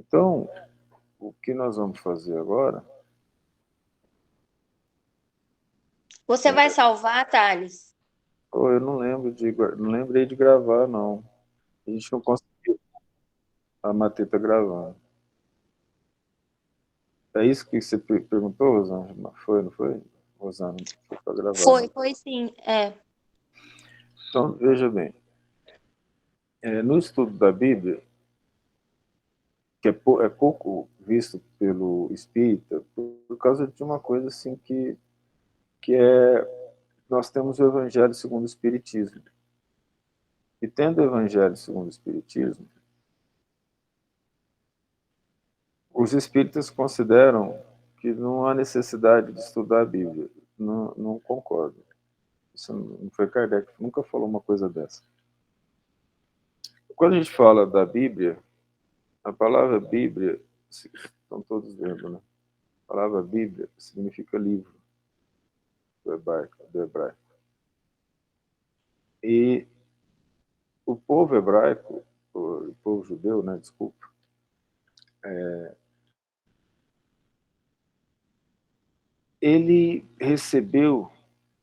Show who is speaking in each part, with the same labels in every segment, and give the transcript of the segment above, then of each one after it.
Speaker 1: Então, o que nós vamos fazer agora?
Speaker 2: Você vai salvar, Thales?
Speaker 1: Oh, eu não lembro não lembrei de gravar, não. A gente não conseguiu. A Matê tá gravando. É isso que você perguntou, Rosana? Foi, não foi? Rosana, foi para gravar, né?
Speaker 2: Foi sim. É.
Speaker 1: Então, veja bem. No estudo da Bíblia, que é pouco visto pelo espírita, por causa de uma coisa assim que nós temos o Evangelho segundo o Espiritismo. E tendo o Evangelho segundo o Espiritismo, os espíritas consideram que não há necessidade de estudar a Bíblia. Não, não concordo. Isso não foi Kardec, nunca falou uma coisa dessa. Quando a gente fala da Bíblia, a palavra Bíblia, estão todos vendo, né? A palavra Bíblia significa livro, do hebraico. E o povo hebraico, o povo judeu, né, desculpa, ele recebeu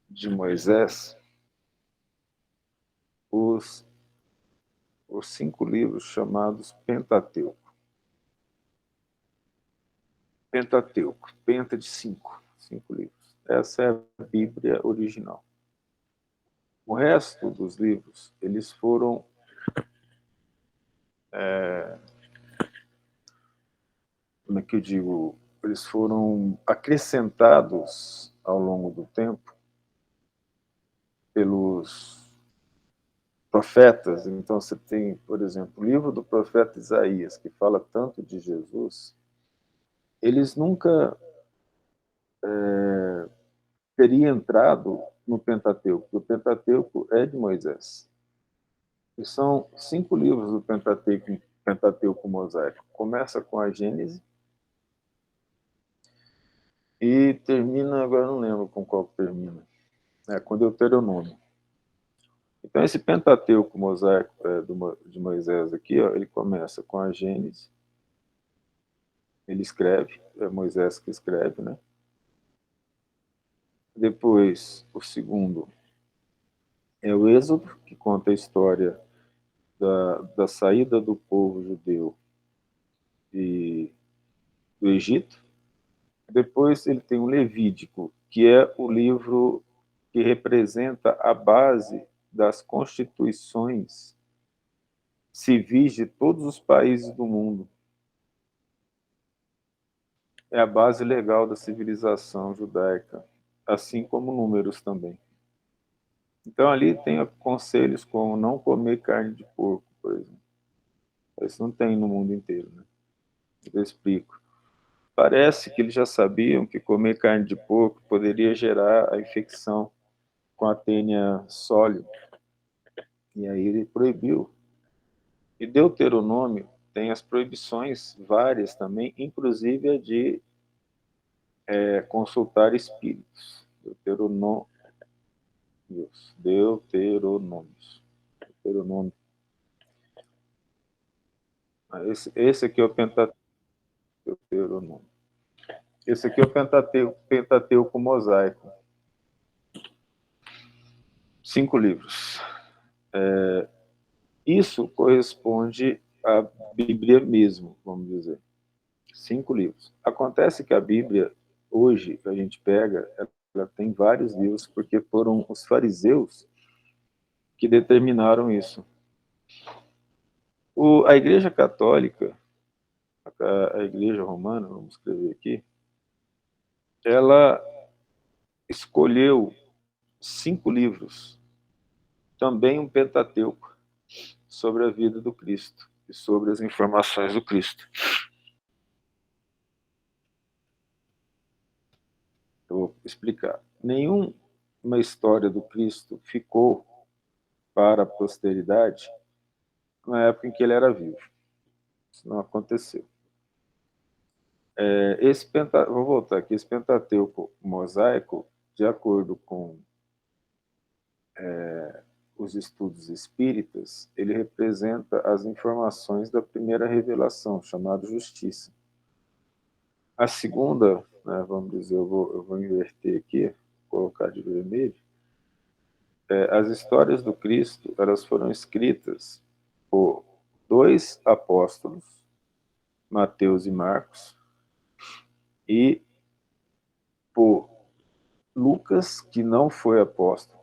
Speaker 1: de Moisés os, os 5 livros chamados Pentateuco. Pentateuco, penta de 5 livros. Essa é a Bíblia original. O resto dos livros, eles foram, como é que eu digo, eles foram acrescentados ao longo do tempo pelos profetas. Então você tem, por exemplo, o livro do profeta Isaías, que fala tanto de Jesus. Eles nunca teriam entrado no Pentateuco, porque o Pentateuco é de Moisés. E são 5 livros do Pentateuco mosaico. Começa com a Gênese e termina, agora não lembro com qual que termina, com Deuteronômio. Então, esse Pentateuco mosaico de Moisés aqui, ó, ele começa com a Gênese, ele escreve, é Moisés que escreve, né? Depois, o segundo é o Êxodo, que conta a história da saída do povo judeu e, do Egito. Depois ele tem o Levítico, que é o livro que representa a base das constituições civis de todos os países do mundo. É a base legal da civilização judaica, assim como Números também. Então ali tem conselhos como não comer carne de porco, por exemplo. Isso não tem no mundo inteiro, né? Eu explico. Parece que eles já sabiam que comer carne de porco poderia gerar a infecção com a tênia sólida. E aí ele proibiu. E Deuteronômio tem as proibições várias também, inclusive a de consultar espíritos. Deuteronômio. Deuteronômios. Deuteronômio. Esse aqui é o Pentateuco. Deuteronômio. Esse aqui é o Pentateuco mosaico. 5 livros. Isso corresponde à Bíblia mesmo, vamos dizer. 5 livros. Acontece que a Bíblia, hoje, que a gente pega, ela tem vários livros, porque foram os fariseus que determinaram isso. A Igreja Católica, a Igreja Romana, vamos escrever aqui, ela escolheu 5 livros, também um Pentateuco, sobre a vida do Cristo e sobre as informações do Cristo. Eu vou explicar. Nenhuma história do Cristo ficou para a posteridade na época em que ele era vivo. Isso não aconteceu. Vou voltar aqui. Esse Pentateuco mosaico, de acordo com os estudos espíritas, ele representa as informações da primeira revelação, chamada justiça. A segunda, né, vamos dizer, eu vou inverter aqui, colocar de vermelho, as histórias do Cristo, elas foram escritas por dois apóstolos, Mateus e Marcos, e por Lucas, que não foi apóstolo,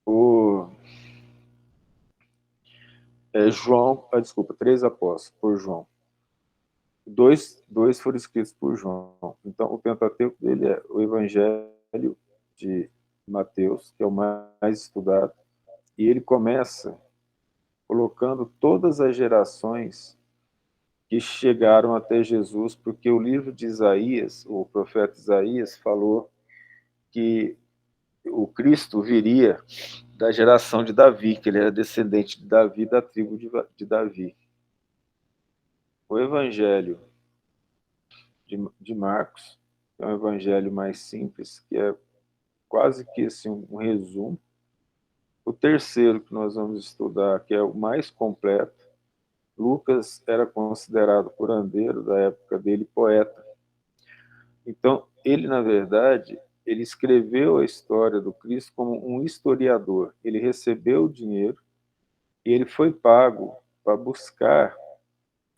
Speaker 1: por João, desculpa, três apóstolos, por João. Dois foram escritos por João. Então, o Pentateuco dele é o Evangelho de Mateus, que é o mais estudado, e ele começa colocando todas as gerações que chegaram até Jesus, porque o livro de Isaías, o profeta Isaías, falou que o Cristo viria da geração de Davi, que ele era descendente de Davi, da tribo de Davi. O Evangelho de Marcos é um evangelho mais simples, que é quase que assim, um resumo. O terceiro que nós vamos estudar, que é o mais completo, Lucas era considerado curandeiro da época dele, poeta. Então, ele, na verdade, ele escreveu a história do Cristo como um historiador. Ele recebeu o dinheiro e ele foi pago para buscar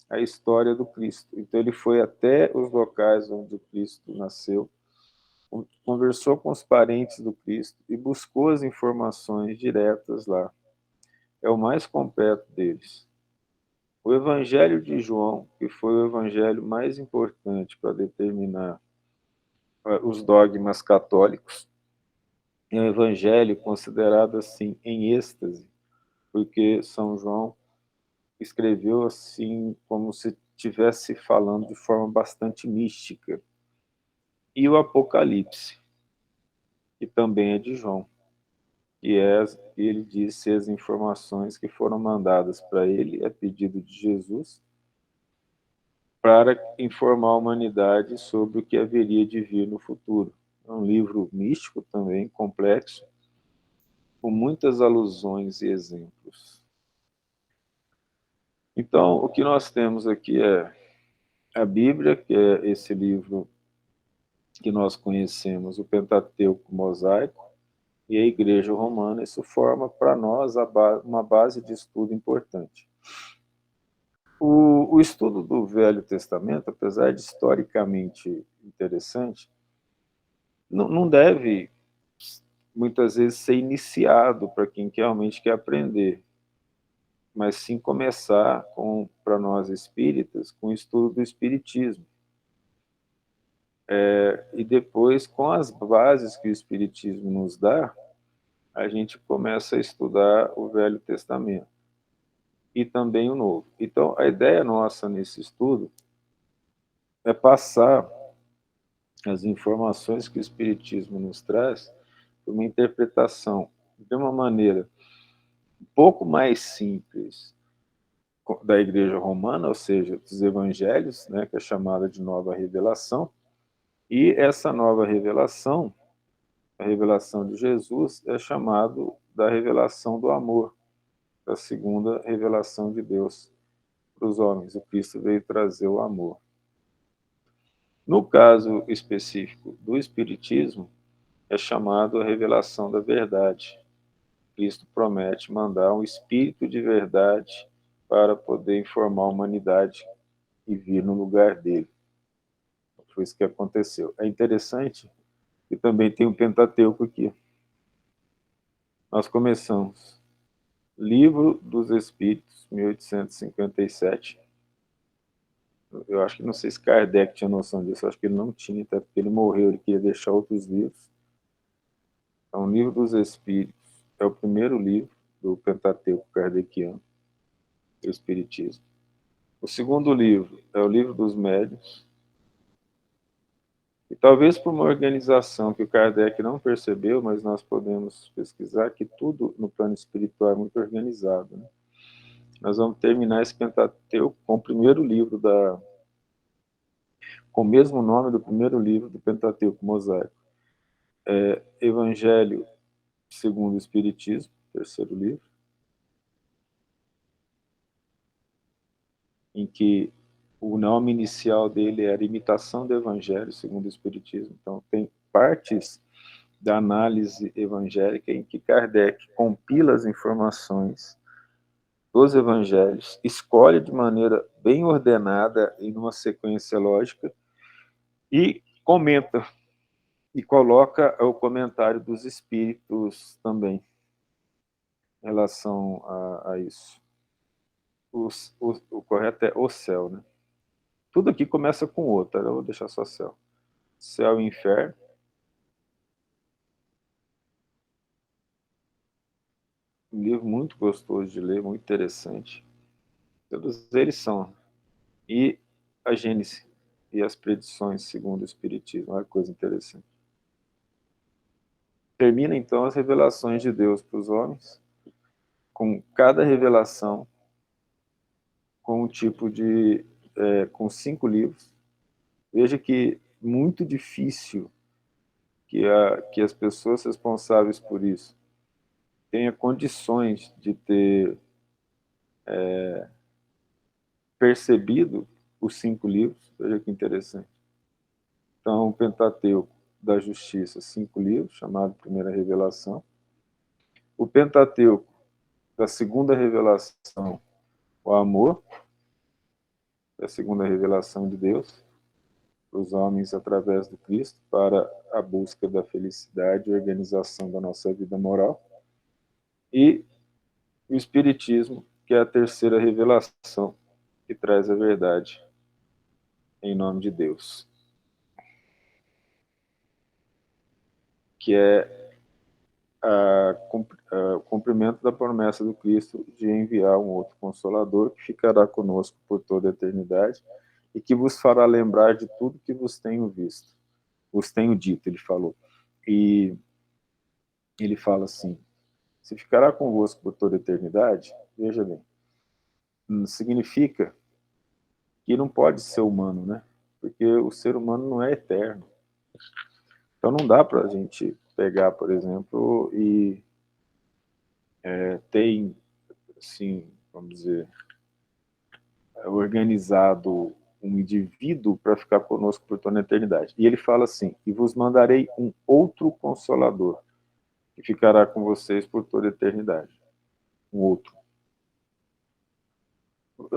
Speaker 1: a história do Cristo. Então, ele foi até os locais onde o Cristo nasceu, conversou com os parentes do Cristo e buscou as informações diretas lá. É o mais completo deles. O Evangelho de João, que foi o evangelho mais importante para determinar os dogmas católicos, é um evangelho considerado assim em êxtase, porque São João escreveu assim como se estivesse falando de forma bastante mística. E o Apocalipse, que também é de João, que ele disse as informações que foram mandadas para ele a pedido de Jesus para informar a humanidade sobre o que haveria de vir no futuro. É um livro místico também, complexo, com muitas alusões e exemplos. Então, o que nós temos aqui é a Bíblia, que é esse livro que nós conhecemos, o Pentateuco mosaico, e a Igreja Romana. Isso forma para nós uma base de estudo importante. O estudo do Velho Testamento, apesar de historicamente interessante, não deve, muitas vezes, ser iniciado para quem realmente quer aprender, mas sim começar, para nós espíritas, com o estudo do Espiritismo. E depois, com as bases que o Espiritismo nos dá, a gente começa a estudar o Velho Testamento e também o Novo. Então, a ideia nossa nesse estudo é passar as informações que o Espiritismo nos traz por uma interpretação de uma maneira um pouco mais simples da Igreja Romana, ou seja, dos Evangelhos, né, que é chamada de Nova Revelação, e essa nova revelação, a revelação de Jesus, é chamado da revelação do amor, da segunda revelação de Deus para os homens. O Cristo veio trazer o amor. No caso específico do Espiritismo, é chamado a revelação da verdade. Cristo promete mandar um espírito de verdade para poder informar a humanidade e vir no lugar dele. Foi isso que aconteceu. É interessante que também tem o Pentateuco aqui. Nós começamos Livro dos Espíritos, 1857. Eu acho que não sei se Kardec tinha noção disso, eu acho que ele não tinha, até porque ele morreu, ele queria deixar outros livros. Então, o Livro dos Espíritos é o primeiro livro do Pentateuco kardeciano, do Espiritismo. O segundo livro é o Livro dos Médiuns, e talvez por uma organização que o Kardec não percebeu, mas nós podemos pesquisar que tudo no plano espiritual é muito organizado, né? Nós vamos terminar esse Pentateuco com o primeiro livro com o mesmo nome do primeiro livro do Pentateuco mosaico. Evangelho segundo o Espiritismo, terceiro livro, em que o nome inicial dele era Imitação do Evangelho, segundo o Espiritismo. Então, tem partes da análise evangélica em que Kardec compila as informações dos evangelhos, escolhe de maneira bem ordenada e numa sequência lógica e comenta e coloca o comentário dos espíritos também em relação a isso. O correto é o céu, né? Tudo aqui começa com outro, eu vou deixar só céu. Céu e inferno. Um livro muito gostoso de ler, muito interessante. Todos eles são. E a Gênese e as predições segundo o Espiritismo, é uma coisa interessante. Termina então as revelações de Deus para os homens, com cada revelação, com um tipo de... com 5 livros. Veja que muito difícil que as pessoas responsáveis por isso tenham condições de ter percebido os 5 livros. Veja que interessante. Então, o Pentateuco da Justiça, 5 livros, chamado Primeira Revelação. O Pentateuco da Segunda Revelação, o Amor, a segunda revelação de Deus para os homens através do Cristo, para a busca da felicidade e organização da nossa vida moral. E o Espiritismo, que é a terceira revelação, que traz a verdade em nome de Deus, que é o cumprimento da promessa do Cristo de enviar um outro Consolador que ficará conosco por toda a eternidade e que vos fará lembrar de tudo que vos tenho visto, vos tenho dito, ele falou. E ele fala assim, se ficará convosco por toda a eternidade, veja bem, significa que não pode ser humano, né? Porque o ser humano não é eterno. Então não dá para a gente pegar, por exemplo, e ter, assim, vamos dizer, organizado um indivíduo para ficar conosco por toda a eternidade. E ele fala assim, e vos mandarei um outro Consolador, que ficará com vocês por toda a eternidade. Um outro.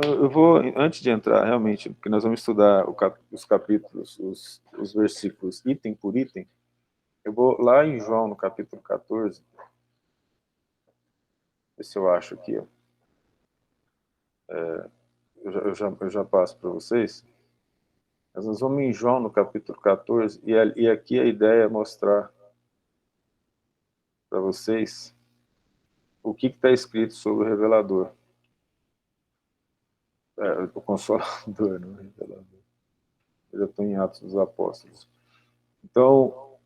Speaker 1: Eu vou, antes de entrar realmente, porque nós vamos estudar os capítulos, os versículos item por item, eu vou lá em João, no capítulo 14, ver se eu acho aqui, ó. Eu já passo para vocês. Mas nós vamos em João, no capítulo 14, e aqui a ideia é mostrar para vocês o que está escrito sobre o revelador. O Consolador, não o revelador. Eu já estou em Atos dos Apóstolos. Então,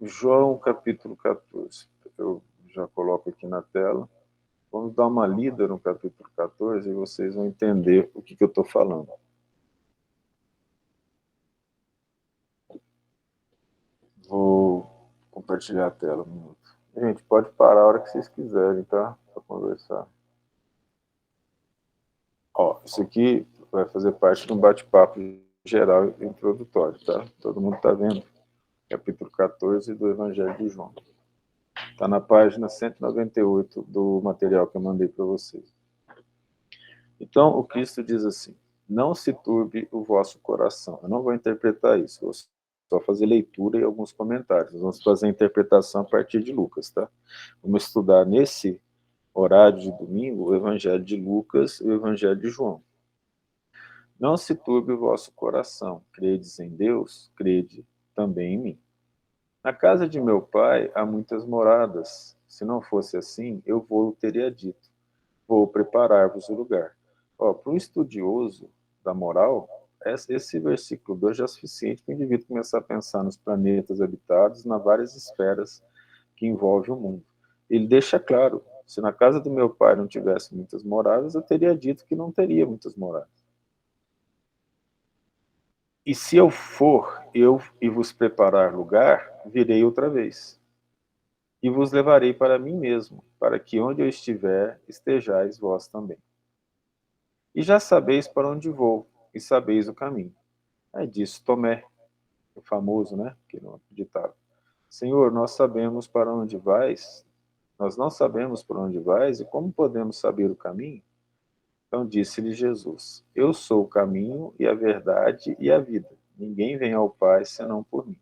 Speaker 1: João capítulo 14, eu já coloco aqui na tela. Vamos dar uma lida no capítulo 14 e vocês vão entender o que eu estou falando. Vou compartilhar a tela um minuto. Gente, pode parar a hora que vocês quiserem, tá? Para conversar. Ó, isso aqui vai fazer parte de um bate-papo geral e introdutório, tá? Todo mundo está vendo? Capítulo 14 do Evangelho de João. Está na página 198 do material que eu mandei para vocês. Então, o Cristo diz assim, não se turbe o vosso coração. Eu não vou interpretar isso, vou só fazer leitura e alguns comentários. Nós vamos fazer a interpretação a partir de Lucas, tá? Vamos estudar nesse horário de domingo o Evangelho de Lucas e o Evangelho de João. Não se turbe o vosso coração. Credes em Deus, crede também em mim. Na casa de meu pai há muitas moradas. Se não fosse assim, eu vou teria dito. Vou preparar-vos o lugar. Para um estudioso da moral, esse versículo 2 já é suficiente para o indivíduo começar a pensar nos planetas habitados, nas várias esferas que envolvem o mundo. Ele deixa claro, se na casa do meu pai não tivesse muitas moradas, eu teria dito que não teria muitas moradas. E se eu for, eu e vos preparar lugar, virei outra vez. e vos levarei para mim mesmo, para que onde eu estiver, estejais vós também. E já sabeis para onde vou, e sabeis o caminho. Aí disse Tomé, o famoso, né, que não acreditava. Senhor, nós sabemos para onde vais, nós não sabemos para onde vais, e como podemos saber o caminho? Então disse-lhe Jesus, eu sou o caminho e a verdade e a vida. Ninguém vem ao Pai senão por mim.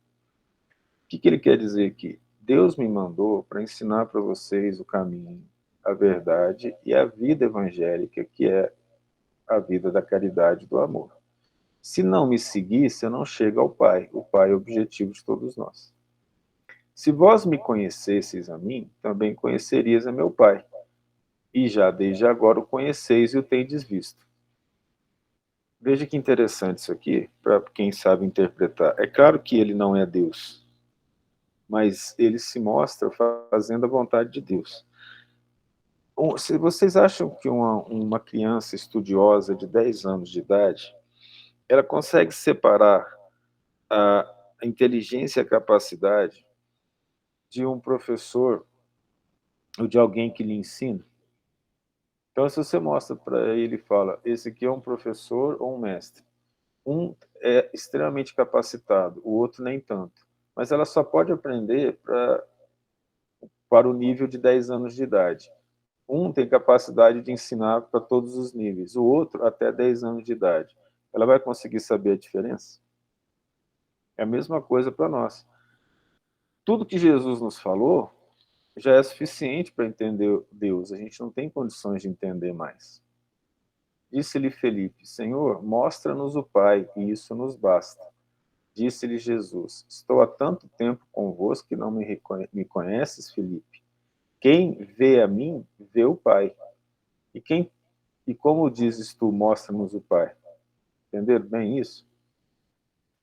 Speaker 1: O que ele quer dizer aqui? Deus me mandou para ensinar para vocês o caminho, a verdade e a vida evangélica, que é a vida da caridade e do amor. Se não me seguisse, eu não chego ao Pai. O Pai é o objetivo de todos nós. Se vós me conhecesseis a mim, também conhecerias a meu Pai. E já desde agora o conheceis e o tendes visto. Veja que interessante isso aqui, para quem sabe interpretar. É claro que ele não é Deus, mas ele se mostra fazendo a vontade de Deus. Se vocês acham que uma criança estudiosa de 10 anos de idade, ela consegue separar a inteligência e a capacidade de um professor ou de alguém que lhe ensina? Então, se você mostra para ele e fala, esse aqui é um professor ou um mestre, um é extremamente capacitado, o outro nem tanto, mas ela só pode aprender para o nível de 10 anos de idade. Um tem capacidade de ensinar para todos os níveis, o outro até 10 anos de idade. Ela vai conseguir saber a diferença? É a mesma coisa para nós. Tudo que Jesus nos falou já é suficiente para entender Deus. A gente não tem condições de entender mais. Disse-lhe Felipe, Senhor, mostra-nos o Pai, e isso nos basta. Disse-lhe Jesus, estou há tanto tempo convosco que não me conheces, Felipe. Quem vê a mim, vê o Pai. E como dizes tu, mostra-nos o Pai? Entenderam bem isso?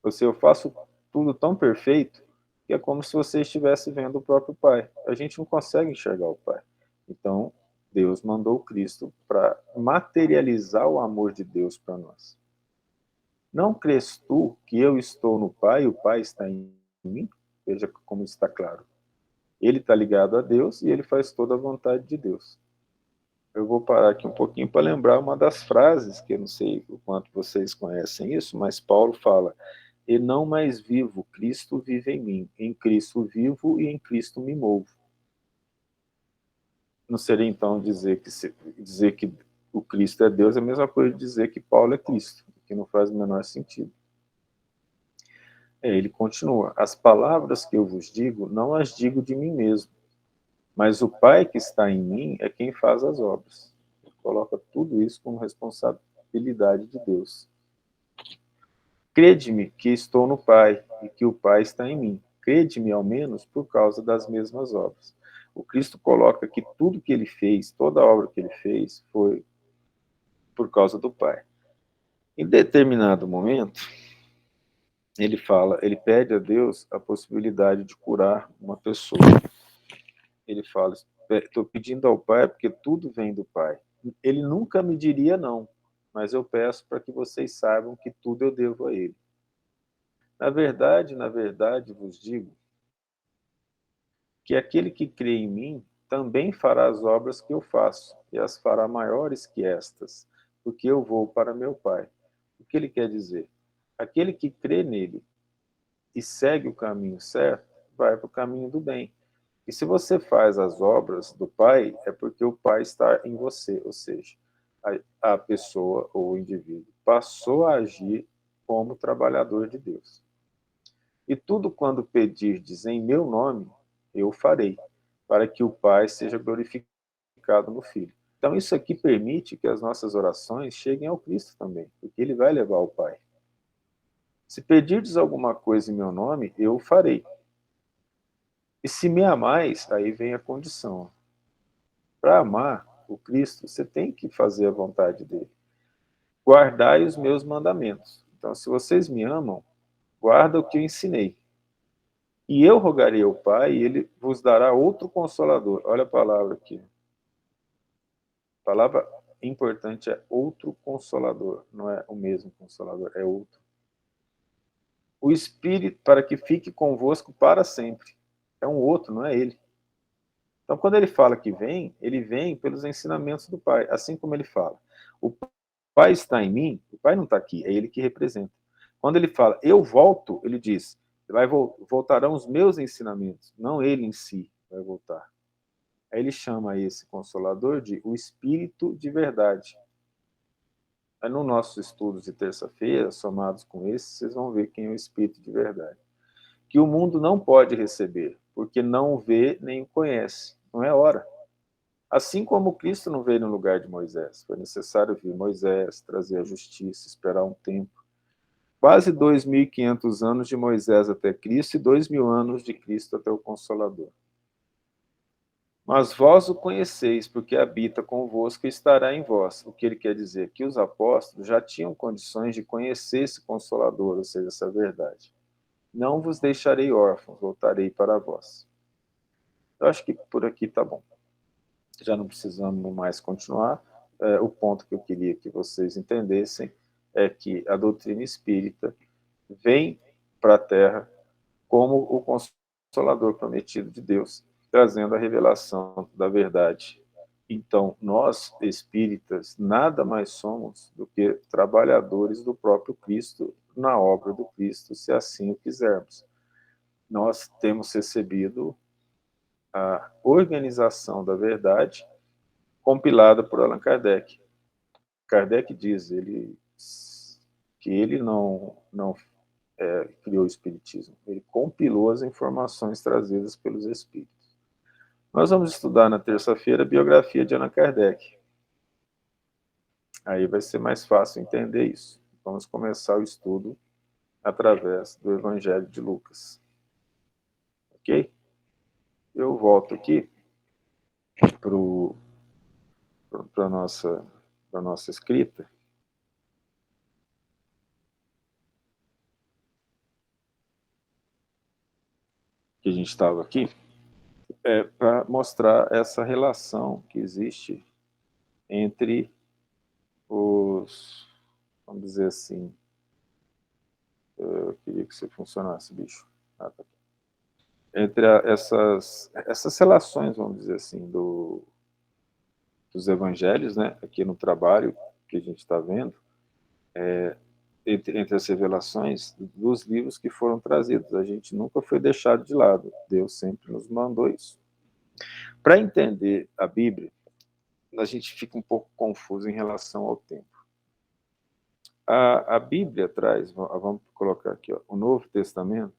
Speaker 1: Ou seja, eu faço tudo tão perfeito que é como se você estivesse vendo o próprio Pai. A gente não consegue enxergar o Pai. Então, Deus mandou Cristo para materializar o amor de Deus para nós. Não crês tu que eu estou no Pai e o Pai está em mim? Veja como está claro. Ele está ligado a Deus e ele faz toda a vontade de Deus. Eu vou parar aqui um pouquinho para lembrar uma das frases, que eu não sei o quanto vocês conhecem isso, mas Paulo fala, e não mais vivo, Cristo vive em Cristo vivo e em Cristo me movo. Não seria então dizer que o Cristo é Deus, é a mesma coisa de dizer que Paulo é Cristo, que não faz o menor sentido. Ele continua, as palavras que eu vos digo, não as digo de mim mesmo, mas o Pai que está em mim é quem faz as obras. Ele coloca tudo isso como responsabilidade de Deus. Crede-me que estou no Pai e que o Pai está em mim. Crede-me, ao menos, por causa das mesmas obras. O Cristo coloca que tudo que ele fez, toda a obra que ele fez, foi por causa do Pai. Em determinado momento, ele pede a Deus a possibilidade de curar uma pessoa. Ele fala, estou pedindo ao Pai porque tudo vem do Pai. Ele nunca me diria não, mas eu peço para que vocês saibam que tudo eu devo a ele. Na verdade, vos digo que aquele que crê em mim também fará as obras que eu faço, e as fará maiores que estas, porque eu vou para meu Pai. O que ele quer dizer? Aquele que crê nele e segue o caminho certo, vai para o caminho do bem. E se você faz as obras do Pai, é porque o Pai está em você, ou seja, a pessoa ou o indivíduo passou a agir como trabalhador de Deus. E tudo quando pedirdes em meu nome, eu farei, para que o Pai seja glorificado no Filho. Então isso aqui permite que as nossas orações cheguem ao Cristo também, porque ele vai levar ao Pai. Se pedirdes alguma coisa em meu nome, eu o farei. E se me amais, aí vem a condição. Para amar o Cristo, você tem que fazer a vontade dele. Guardai os meus mandamentos. Então, se vocês me amam, guarda o que eu ensinei. E eu rogarei ao Pai, e ele vos dará outro consolador. Olha a palavra aqui. A palavra importante é outro consolador. Não é o mesmo consolador, é outro. O Espírito, para que fique convosco para sempre. É um outro, não é ele. Então, quando ele fala que vem, ele vem pelos ensinamentos do Pai, assim como ele fala. O Pai está em mim, o Pai não está aqui, é ele que representa. Quando ele fala, eu volto, ele diz, voltarão os meus ensinamentos, não ele em si vai voltar. Aí ele chama esse Consolador de o Espírito de Verdade. Aí no nossos estudos de terça-feira, somados com esse, vocês vão ver quem é o Espírito de Verdade. Que o mundo não pode receber, porque não o vê nem o conhece. Não é hora. Assim como Cristo não veio no lugar de Moisés. Foi necessário vir Moisés, trazer a justiça, esperar um tempo. Quase 2.500 anos de Moisés até Cristo e 2.000 anos de Cristo até o Consolador. Mas vós o conheceis, porque habita convosco e estará em vós. O que ele quer dizer? Que os apóstolos já tinham condições de conhecer esse Consolador, ou seja, essa verdade. Não vos deixarei órfãos, voltarei para vós. Eu acho que por aqui está bom. Já não precisamos mais continuar. O ponto que eu queria que vocês entendessem é que a doutrina espírita vem para a Terra como o Consolador prometido de Deus, trazendo a revelação da verdade. Então, nós, espíritas, nada mais somos do que trabalhadores do próprio Cristo na obra do Cristo, se assim o quisermos. Nós temos recebido a organização da verdade compilada por Allan Kardec. Kardec diz que ele não criou o Espiritismo, ele compilou as informações trazidas pelos Espíritos. Nós vamos estudar na terça-feira a biografia de Allan Kardec. Aí vai ser mais fácil entender isso. Vamos começar o estudo através do Evangelho de Lucas. Ok? Eu volto aqui para a nossa escrita. Que a gente estava aqui, para mostrar essa relação que existe entre os, vamos dizer assim, eu queria que você funcionasse, bicho. Ah, tá. Entre essas relações, vamos dizer assim, dos evangelhos, né, aqui no trabalho que a gente está vendo, entre as revelações dos livros que foram trazidos. A gente nunca foi deixado de lado, Deus sempre nos mandou isso. Para entender a Bíblia, a gente fica um pouco confuso em relação ao tempo. A Bíblia traz, vamos colocar aqui, ó, o Novo Testamento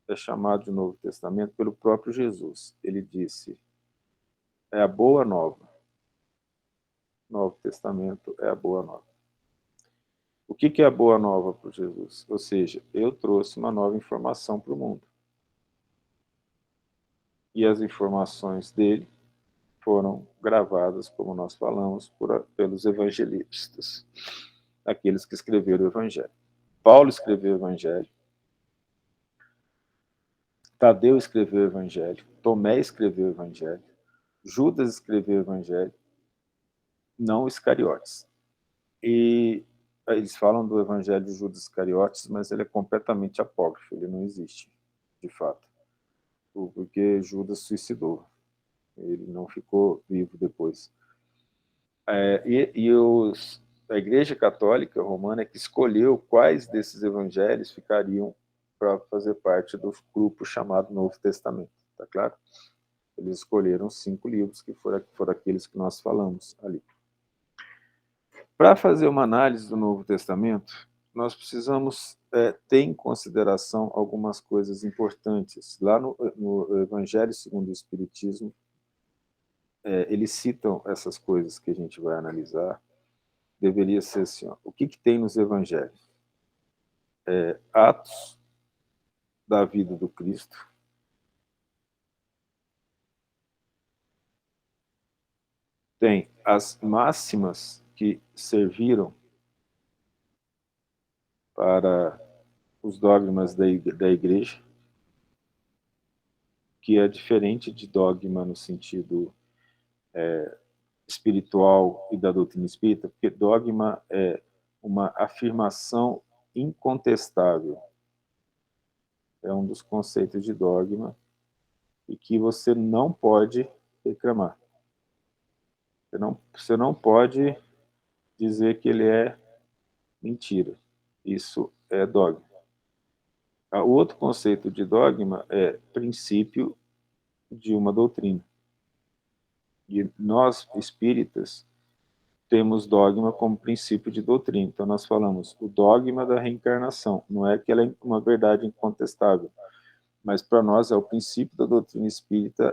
Speaker 1: é chamado de Novo Testamento pelo próprio Jesus. Ele disse, é a boa nova. O Novo Testamento é a boa nova. O que é a boa nova para Jesus? Ou seja, eu trouxe uma nova informação para o mundo. E as informações dele foram gravadas, como nós falamos, pelos evangelistas, aqueles que escreveram o Evangelho. Paulo escreveu o Evangelho, Tadeu escreveu o Evangelho, Tomé escreveu o Evangelho, Judas escreveu o Evangelho, não Iscariotes. E eles falam do Evangelho de Judas Iscariotes, mas ele é completamente apócrifo, ele não existe, de fato. Porque Judas suicidou, ele não ficou vivo depois. A Igreja Católica Romana é que escolheu quais desses evangelhos ficariam para fazer parte do grupo chamado Novo Testamento, tá claro? Eles escolheram 5 livros que foram aqueles que nós falamos ali. Para fazer uma análise do Novo Testamento, nós precisamos ter em consideração algumas coisas importantes. Lá no Evangelho segundo o Espiritismo, eles citam essas coisas que a gente vai analisar. Deveria ser assim, ó, o que tem nos evangelhos? Atos da vida do Cristo, tem as máximas que serviram para os dogmas da igreja, que é diferente de dogma no sentido espiritual e da doutrina espírita, porque dogma é uma afirmação incontestável. É um dos conceitos de dogma e que você não pode reclamar. Você não pode dizer que ele é mentira. Isso é dogma. O outro conceito de dogma é princípio de uma doutrina. E nós, espíritas, temos dogma como princípio de doutrina. Então, nós falamos o dogma da reencarnação. Não é que ela é uma verdade incontestável, mas para nós é o princípio da doutrina espírita,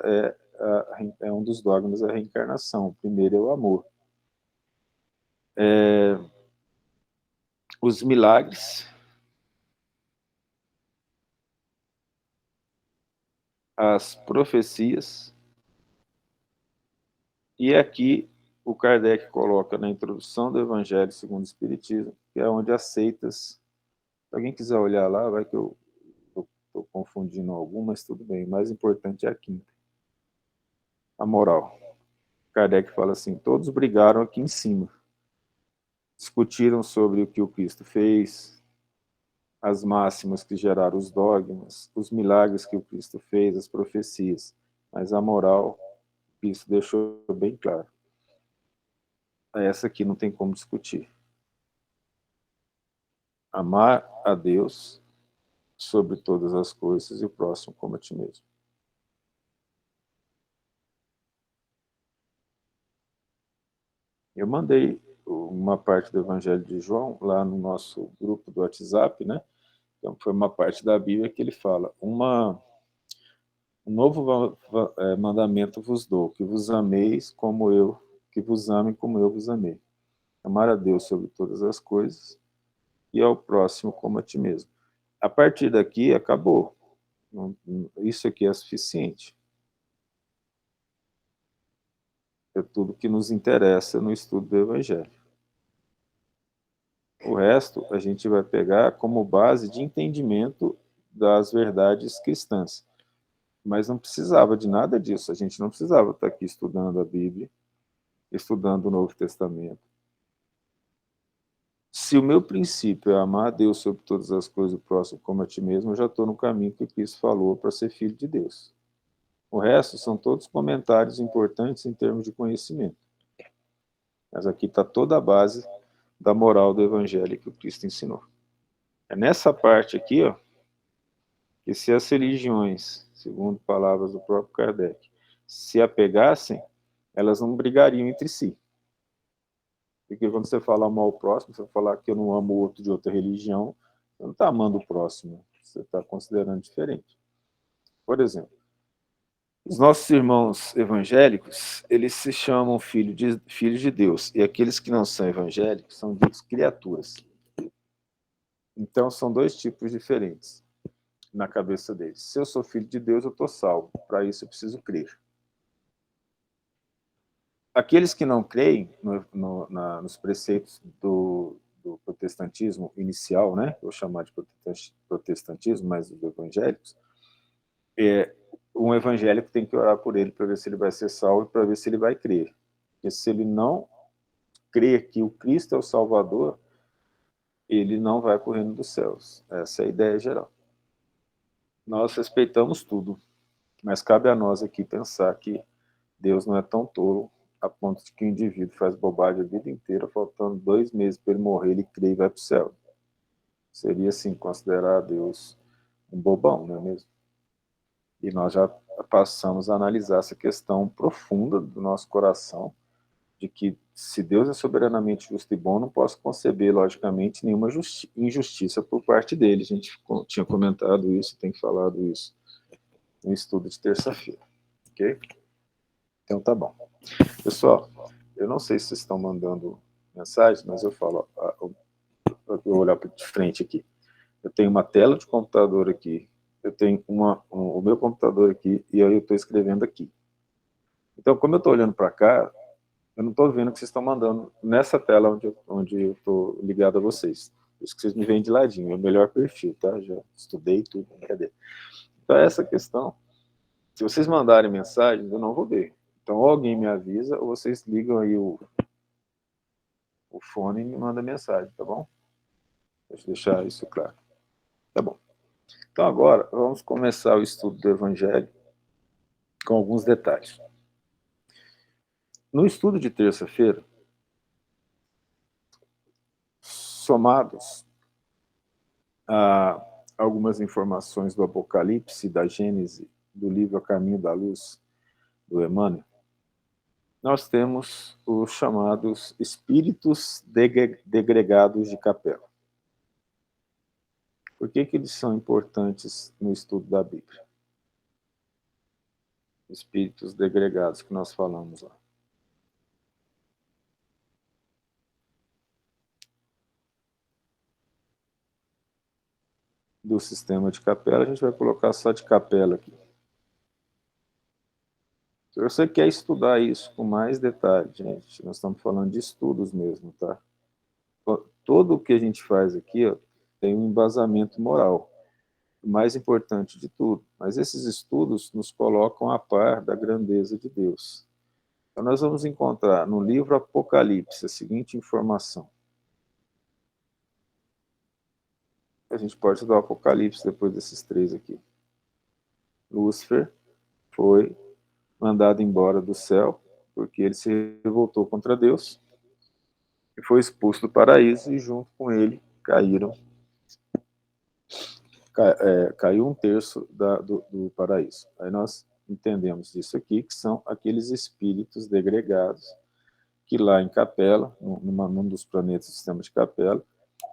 Speaker 1: é um dos dogmas da reencarnação. O primeiro é o amor. Os milagres, as profecias, e aqui o Kardec coloca na introdução do Evangelho segundo o Espiritismo, que é onde as seitas, se alguém quiser olhar lá, vai que eu estou confundindo algum, mas tudo bem, o mais importante é a quinta, a moral. Kardec fala assim, todos brigaram aqui em cima, discutiram sobre o que o Cristo fez, as máximas que geraram os dogmas, os milagres que o Cristo fez, as profecias, mas a moral, Cristo deixou bem claro. Essa aqui não tem como discutir. Amar a Deus sobre todas as coisas e o próximo como a ti mesmo. Eu mandei uma parte do Evangelho de João lá no nosso grupo do WhatsApp, né? Então foi uma parte da Bíblia que ele fala, um novo mandamento vos dou, que vos ameis como eu, que vos amem como eu vos amei. Amar a Deus sobre todas as coisas e ao próximo como a ti mesmo. A partir daqui, acabou. Isso aqui é suficiente. É tudo que nos interessa no estudo do Evangelho. O resto a gente vai pegar como base de entendimento das verdades cristãs. Mas não precisava de nada disso. A gente não precisava estar aqui estudando a Bíblia, estudando o Novo Testamento. Se o meu princípio é amar a Deus sobre todas as coisas, o próximo como a ti mesmo, eu já estou no caminho que Cristo falou para ser filho de Deus. O resto são todos comentários importantes em termos de conhecimento. Mas aqui está toda a base da moral do Evangelho que o Cristo ensinou. É nessa parte aqui, ó, que se as religiões, segundo palavras do próprio Kardec, se apegassem, elas não brigariam entre si. Porque quando você fala amar o próximo, você falar que eu não amo o outro de outra religião, você não está amando o próximo, você está considerando diferente. Por exemplo, os nossos irmãos evangélicos, eles se chamam filhos de Deus, e aqueles que não são evangélicos são ditos criaturas. Então, são dois tipos diferentes na cabeça deles. Se eu sou filho de Deus, eu estou salvo. Para isso, eu preciso crer. Aqueles que não creem nos preceitos do protestantismo inicial, né? Vou chamar de protestantismo, mas dos evangélicos, um evangélico tem que orar por ele para ver se ele vai ser salvo e para ver se ele vai crer. Porque se ele não crer que o Cristo é o Salvador, ele não vai para o reino dos céus. Essa é a ideia geral. Nós respeitamos tudo, mas cabe a nós aqui pensar que Deus não é tão tolo a ponto de que o indivíduo faz bobagem a vida inteira, faltando 2 meses para ele morrer, ele crê e vai para o céu. Seria, assim, considerar Deus um bobão, não é mesmo? E nós já passamos a analisar essa questão profunda do nosso coração, de que se Deus é soberanamente justo e bom, não posso conceber, logicamente, nenhuma injustiça por parte dele. A gente tinha comentado isso, tem falado isso no estudo de terça-feira, ok? Então tá bom. Pessoal, eu não sei se vocês estão mandando mensagem, mas eu falo, eu vou olhar de frente aqui. Eu tenho uma tela de computador aqui, eu tenho o meu computador aqui, e aí eu estou escrevendo aqui. Então, como eu estou olhando para cá, eu não estou vendo o que vocês estão mandando nessa tela onde eu estou ligado a vocês. Por isso que vocês me veem de ladinho, é o melhor perfil, tá? Já estudei tudo, cadê? Então, essa questão, se vocês mandarem mensagens, eu não vou ver. Então, ou alguém me avisa, ou vocês ligam aí o fone e me manda mensagem, tá bom? Deixa eu deixar isso claro. Tá bom. Então, agora, vamos começar o estudo do Evangelho com alguns detalhes. No estudo de terça-feira, somados a algumas informações do Apocalipse, da Gênese, do livro A Caminho da Luz, do Emmanuel, nós temos os chamados espíritos degregados de capela. Por que eles são importantes no estudo da Bíblia? Espíritos degregados que nós falamos lá. Do sistema de capela, a gente vai colocar só de capela aqui. Se você quer estudar isso com mais detalhe, gente, nós estamos falando de estudos mesmo, tá? Tudo o que a gente faz aqui, ó, tem um embasamento moral, o mais importante de tudo. Mas esses estudos nos colocam a par da grandeza de Deus. Então nós vamos encontrar no livro Apocalipse a seguinte informação. A gente pode estudar o Apocalipse depois desses três aqui. Lúcifer foi mandado embora do céu porque ele se revoltou contra Deus e foi expulso do paraíso, e junto com ele caiu um terço do paraíso. Aí nós entendemos isso aqui, que são aqueles espíritos degregados que lá em Capela, num dos planetas do sistema de Capela,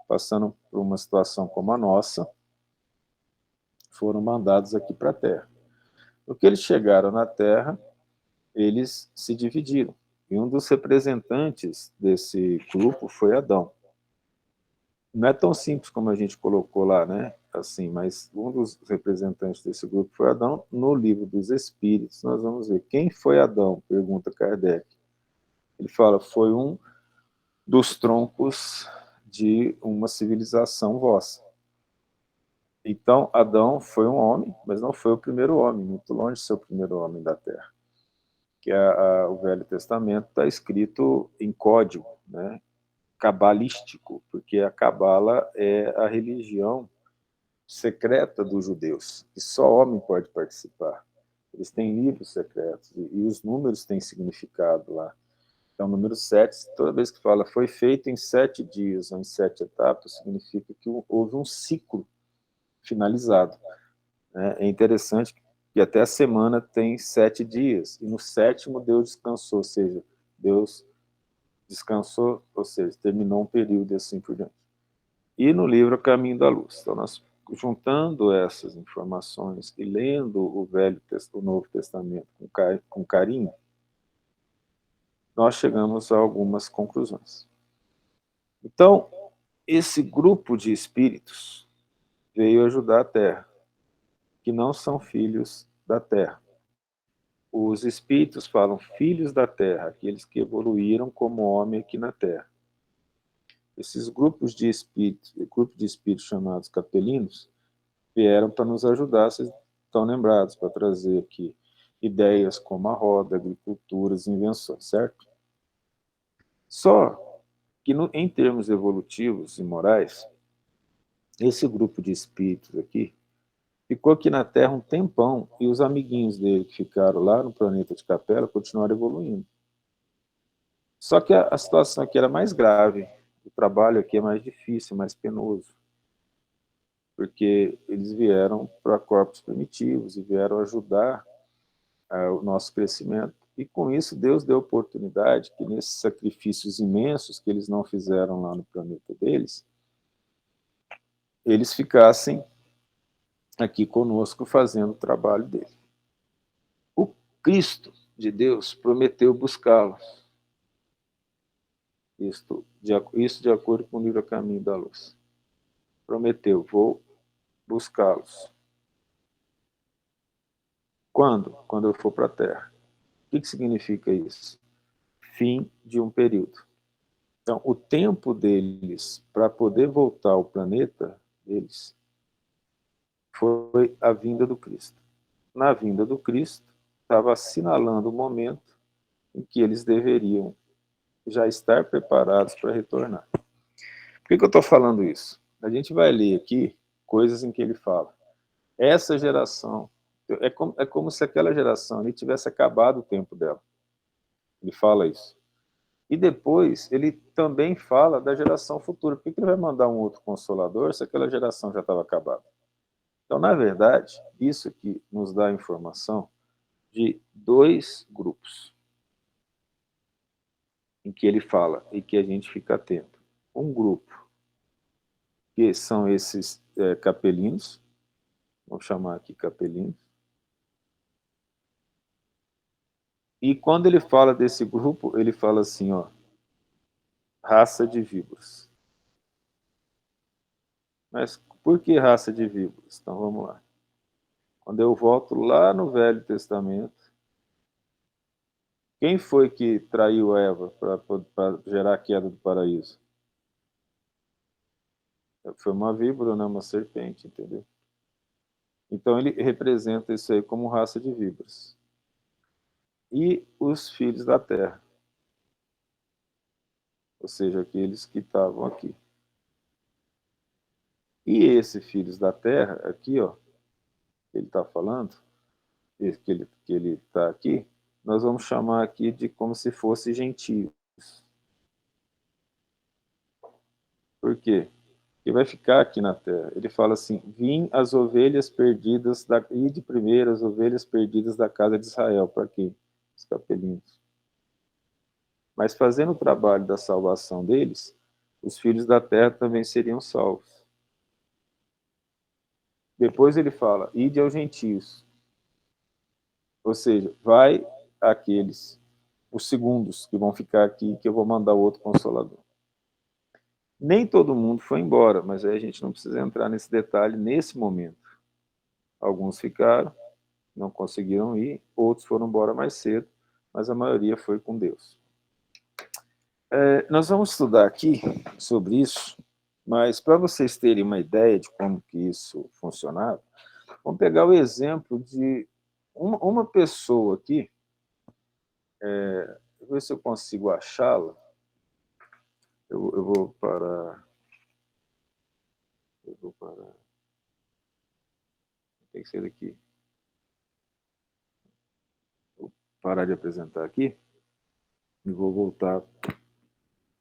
Speaker 1: passando por uma situação como a nossa, foram mandados aqui para a Terra. No que eles chegaram na Terra, eles se dividiram. E um dos representantes desse grupo foi Adão. Não é tão simples como a gente colocou lá, né? Assim, mas um dos representantes desse grupo foi Adão. No livro dos Espíritos, nós vamos ver quem foi Adão, pergunta Kardec. Ele fala, foi um dos troncos de uma civilização vossa. Então, Adão foi um homem, mas não foi o primeiro homem, muito longe de ser o primeiro homem da Terra. Que o Velho Testamento está escrito em código, né? Cabalístico, porque a Cabala é a religião secreta dos judeus, e só homem pode participar. Eles têm livros secretos, e os números têm significado lá. Então, o número 7, toda vez que fala foi feito em 7 dias, ou em 7 etapas, significa que houve um ciclo finalizado. É interessante que até a semana tem 7 dias, e no 7º Deus descansou, ou seja, Deus descansou, ou seja, terminou um período e assim por diante. E no livro Caminho da Luz. Então, nós juntando essas informações e lendo o Novo Testamento com carinho, nós chegamos a algumas conclusões. Então, esse grupo de espíritos veio ajudar a Terra, que não são filhos da Terra. Os espíritos falam filhos da Terra, aqueles que evoluíram como homem aqui na Terra. Esses grupos de espíritos chamados capelinos vieram para nos ajudar, vocês estão lembrados, para trazer aqui ideias como a roda, agriculturas, invenções, certo? Só que em termos evolutivos e morais, esse grupo de espíritos aqui ficou aqui na Terra um tempão, e os amiguinhos dele que ficaram lá no planeta de Capela continuaram evoluindo. Só que a situação aqui era mais grave, o trabalho aqui é mais difícil, mais penoso, porque eles vieram para corpos primitivos e vieram ajudar o nosso crescimento. E com isso Deus deu oportunidade que nesses sacrifícios imensos que eles não fizeram lá no planeta deles, eles ficassem aqui conosco fazendo o trabalho dele. O Cristo de Deus prometeu buscá-los. Isso de acordo com o livro Caminho da Luz. Prometeu, vou buscá-los. Quando? Quando eu for para a Terra. O que significa isso? Fim de um período. Então, o tempo deles para poder voltar ao planeta deles foi a vinda do Cristo. Na vinda do Cristo, estava assinalando o momento em que eles deveriam já estar preparados para retornar. Por que eu estou falando isso? A gente vai ler aqui coisas em que ele fala. Essa geração, é como se aquela geração ali tivesse acabado o tempo dela. Ele fala isso. E depois ele também fala da geração futura. Por que ele vai mandar um outro consolador se aquela geração já estava acabada? Então, na verdade, isso aqui nos dá a informação de dois grupos em que ele fala e que a gente fica atento. Um grupo que são esses capelinos, vamos chamar aqui capelinos, e quando ele fala desse grupo, ele fala assim, ó, raça de víboras. Mas por que raça de víboras? Então vamos lá. Quando eu volto lá no Velho Testamento, quem foi que traiu Eva para gerar a queda do paraíso? Foi uma víbora, né? Uma serpente, entendeu? Então ele representa isso aí como raça de víboras. E os filhos da terra, ou seja, aqueles que estavam aqui. E esses filhos da terra, aqui, ó, ele está falando, que ele está aqui, nós vamos chamar aqui de como se fosse gentios. Por quê? Porque vai ficar aqui na terra. Ele fala assim: vim as ovelhas perdidas, e de primeiro as ovelhas perdidas da casa de Israel. Para quê? Os capelinos. Mas fazendo o trabalho da salvação deles, os filhos da terra também seriam salvos. Depois ele fala: ide aos gentios. Ou seja, vai aqueles, os segundos que vão ficar aqui, que eu vou mandar o outro consolador. Nem todo mundo foi embora, mas aí a gente não precisa entrar nesse detalhe nesse momento. Alguns ficaram, não conseguiram ir, outros foram embora mais cedo, mas a maioria foi com Deus. Nós vamos estudar aqui sobre isso, mas para vocês terem uma ideia de como que isso funcionava, vamos pegar o exemplo de uma pessoa aqui, vou ver se eu consigo achá-la. Eu vou parar. Eu vou parar. Tem que ser daqui. Vou parar de apresentar aqui e vou voltar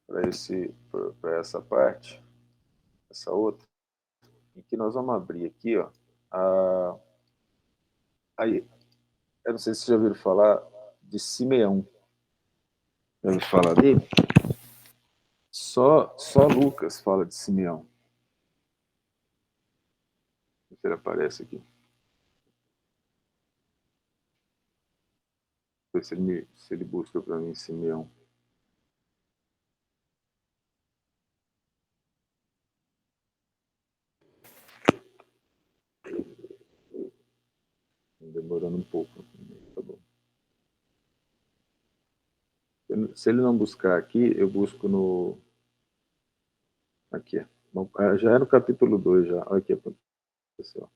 Speaker 1: para essa parte, essa outra, em que nós vamos abrir aqui, ó. Aí, eu não sei se vocês já ouviram falar de Simeão. Já ouviram falar dele? Só Lucas fala de Simeão. Se ele aparece aqui. Se ele busca para mim Simeão. Demorando um pouco. Tá bom. Se ele não buscar aqui, eu busco no. Aqui. Bom, já é no capítulo 2 já. Olha aqui, pessoal.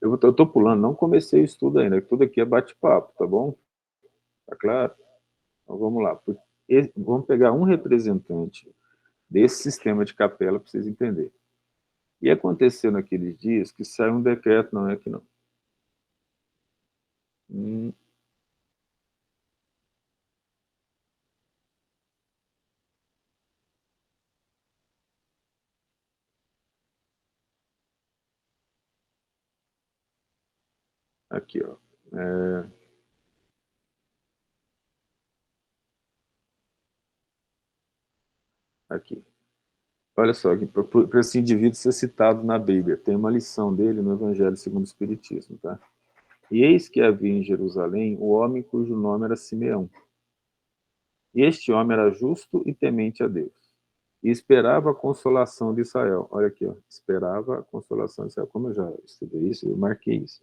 Speaker 1: Eu estou pulando, não comecei o estudo ainda. Tudo aqui é bate-papo, tá bom? Tá claro? Então vamos lá. Vamos pegar um representante desse sistema de capela para vocês entenderem. E aconteceu naqueles dias que saiu um decreto, não é aqui não. Aqui, ó. Aqui. Olha só, para esse indivíduo ser citado na Bíblia, tem uma lição dele no Evangelho segundo o Espiritismo, tá? E eis que havia em Jerusalém o homem cujo nome era Simeão. E este homem era justo e temente a Deus. E esperava a consolação de Israel. Olha aqui, ó. Esperava a consolação de Israel. Como eu já estudei isso, eu marquei isso.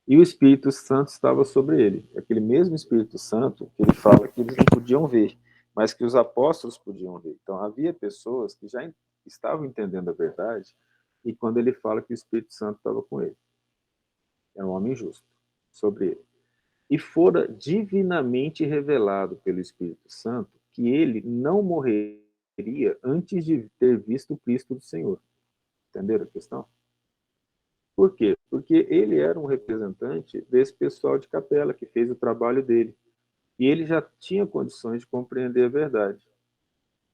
Speaker 1: E o Espírito Santo estava sobre ele. Aquele mesmo Espírito Santo que ele fala que eles não podiam ver, mas que os apóstolos podiam ver. Então, havia pessoas que já estavam entendendo a verdade, e quando ele fala que o Espírito Santo estava com ele. É um homem justo sobre ele. E fora divinamente revelado pelo Espírito Santo que ele não morreria antes de ter visto o Cristo do Senhor. Entenderam a questão? Por quê? Porque ele era um representante desse pessoal de capela que fez o trabalho dele. E ele já tinha condições de compreender a verdade.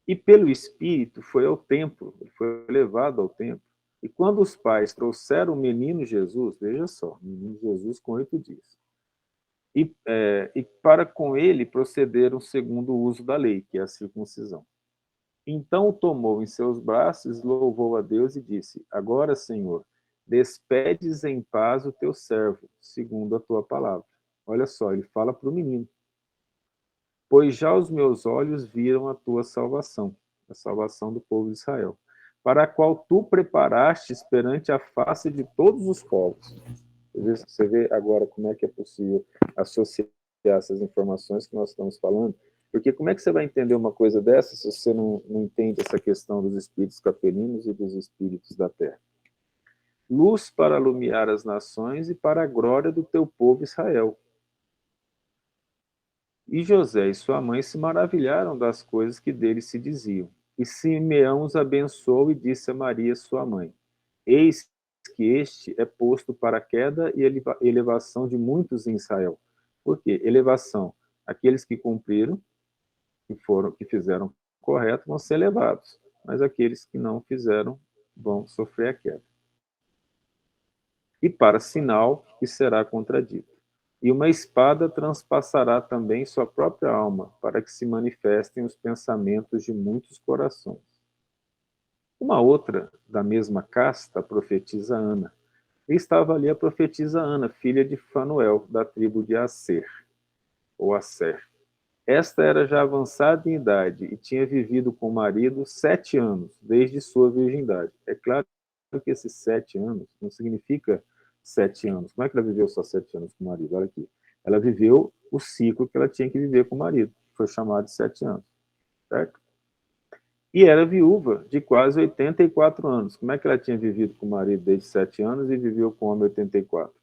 Speaker 1: E pelo Espírito foi ao templo, ele foi levado ao templo. E quando os pais trouxeram o menino Jesus, veja só, o menino Jesus com 8 dias, e para com ele procederam segundo o uso da lei, que é a circuncisão. Então o tomou em seus braços, louvou a Deus e disse: Agora, Senhor, despedes em paz o teu servo, segundo a tua palavra. Olha só, ele fala para o menino: Pois já os meus olhos viram a tua salvação, a salvação do povo de Israel, para a qual tu preparastes perante a face de todos os povos. Você vê agora como é que é possível associar essas informações que nós estamos falando? Porque como é que você vai entender uma coisa dessa se você não entende essa questão dos espíritos capelinos e dos espíritos da terra? Luz para iluminar as nações e para a glória do teu povo Israel. E José e sua mãe se maravilharam das coisas que dele se diziam. E Simeão os abençoou e disse a Maria, sua mãe: Eis que este é posto para a queda e elevação de muitos em Israel. Por quê? Elevação. Aqueles que cumpriram, que fizeram correto, vão ser elevados. Mas aqueles que não fizeram vão sofrer a queda. E para sinal que será contradito. E uma espada transpassará também sua própria alma, para que se manifestem os pensamentos de muitos corações. Uma outra, da mesma casta, a profetisa Ana. E estava ali a profetisa Ana, filha de Fanuel, da tribo de Aser, ou Aser. Esta era já avançada em idade e tinha vivido com o marido 7 anos, desde sua virgindade. É claro que esses 7 anos não significa 7 anos. Como é que ela viveu só 7 anos com o marido? Olha aqui. Ela viveu o ciclo que ela tinha que viver com o marido, que foi chamado de 7 anos, certo? E era viúva de quase 84 anos. Como é que ela tinha vivido com o marido desde 7 anos e viveu com o homem 84?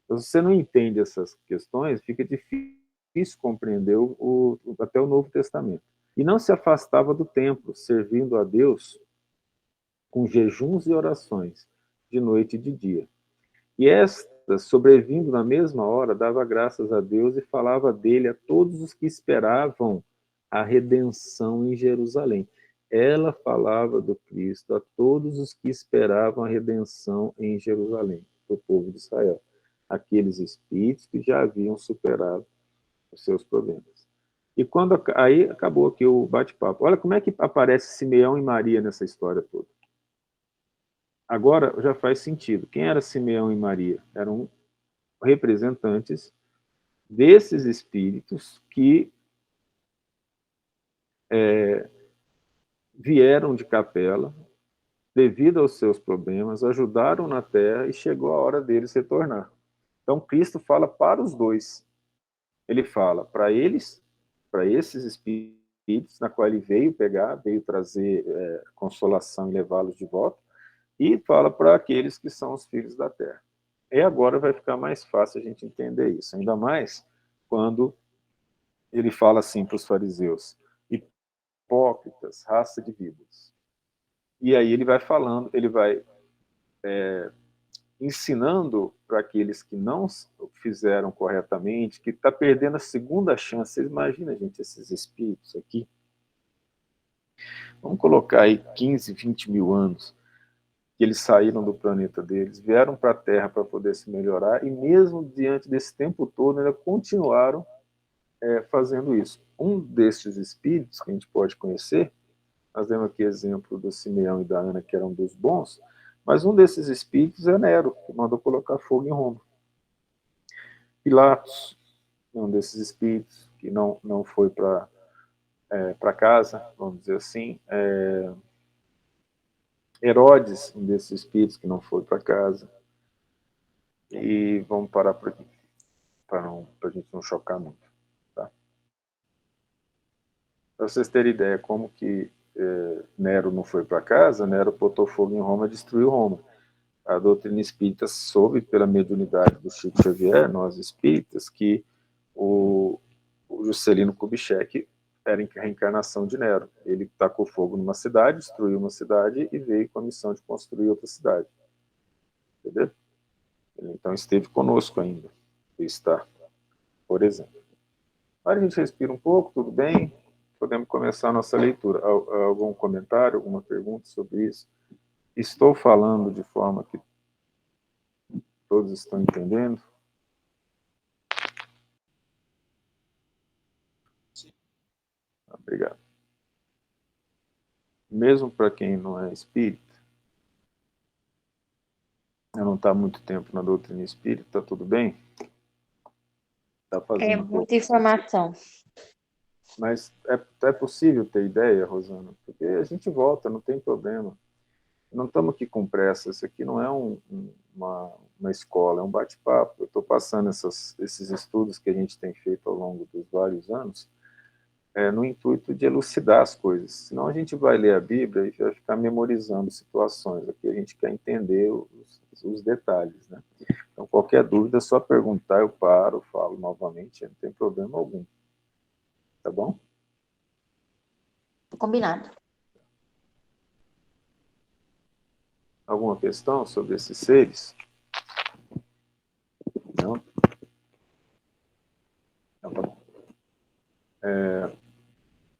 Speaker 1: Então, se você não entende essas questões, fica difícil compreender até o Novo Testamento. E não se afastava do templo, servindo a Deus com jejuns e orações, de noite e de dia. E esta, sobrevindo na mesma hora, dava graças a Deus e falava dele a todos os que esperavam a redenção em Jerusalém. Ela falava do Cristo a todos os que esperavam a redenção em Jerusalém, do povo de Israel. Aqueles espíritos que já haviam superado os seus problemas. E quando aí acabou aqui o bate-papo. Olha como é que aparece Simeão e Maria nessa história toda. Agora já faz sentido. Quem era Simeão e Maria? Eram representantes desses espíritos que vieram de Capela devido aos seus problemas, ajudaram na terra e chegou a hora deles retornar. Então Cristo fala para os dois. Ele fala para eles, para esses espíritos na qual ele veio pegar, veio trazer consolação e levá-los de volta, e fala para aqueles que são os filhos da terra. E agora vai ficar mais fácil a gente entender isso, ainda mais quando ele fala assim para os fariseus: hipócritas, raça de víboras. E aí ele vai falando, ele vai ensinando para aqueles que não fizeram corretamente, que está perdendo a segunda chance. Vocês imaginam, gente, esses espíritos aqui? Vamos colocar aí 15, 20 mil anos que eles saíram do planeta deles, vieram para a Terra para poder se melhorar, e mesmo diante desse tempo todo, ainda continuaram fazendo isso. Um desses espíritos que a gente pode conhecer, nós temos aqui exemplo do Simeão e da Ana, que eram dos bons, mas um desses espíritos é Nero, que mandou colocar fogo em Roma. Pilatos, um desses espíritos que não foi para casa, vamos dizer assim. Herodes, um desses espíritos que não foi para casa. E vamos parar por aqui, para a gente não chocar muito. Tá? Para vocês terem ideia como que Nero não foi para casa, Nero botou fogo em Roma e destruiu Roma. A doutrina espírita soube, pela mediunidade do Chico Xavier, nós espíritas, que o Juscelino Kubitschek era a reencarnação de Nero. Ele tacou fogo numa cidade, destruiu uma cidade e veio com a missão de construir outra cidade. Entendeu? Ele então esteve conosco ainda. E está, por exemplo. Agora a gente respira um pouco, tudo bem? Podemos começar a nossa leitura. Algum comentário, alguma pergunta sobre isso? Estou falando de forma que todos estão entendendo? Obrigado. Mesmo para quem não é espírita, eu não está muito tempo na doutrina espírita, está tudo bem? Está
Speaker 2: É
Speaker 1: fazendo um pouco.
Speaker 2: muita informação.
Speaker 1: Mas é possível ter ideia, Rosana? Porque a gente volta, não tem problema. Não estamos aqui com pressa, isso aqui não é uma escola, é um bate-papo. Eu estou passando esses estudos que a gente tem feito ao longo dos vários anos, no intuito de elucidar as coisas. Senão a gente vai ler a Bíblia e vai ficar memorizando situações. Aqui a gente quer entender os detalhes, né? Então, qualquer dúvida, é só perguntar, eu paro, falo novamente, não tem problema algum. Tá bom?
Speaker 2: Combinado.
Speaker 1: Alguma questão sobre esses seres? Não? Então, tá bom.